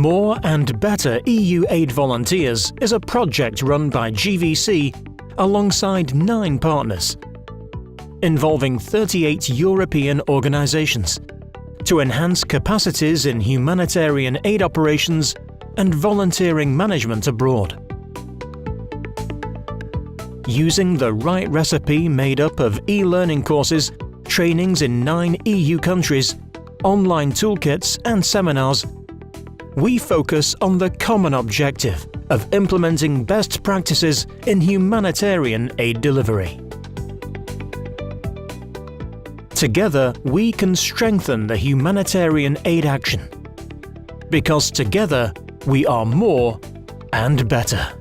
More and Better EU Aid Volunteers is a project run by GVC alongside 9 partners, involving 38 European organisations, to enhance capacities in humanitarian aid operations and volunteering management abroad. Using the right recipe made up of e-learning courses, trainings in 9 EU countries, online toolkits and seminars, we focus on the common objective of implementing best practices in humanitarian aid delivery. Together, we can strengthen the humanitarian aid action. Because together, we are more and better.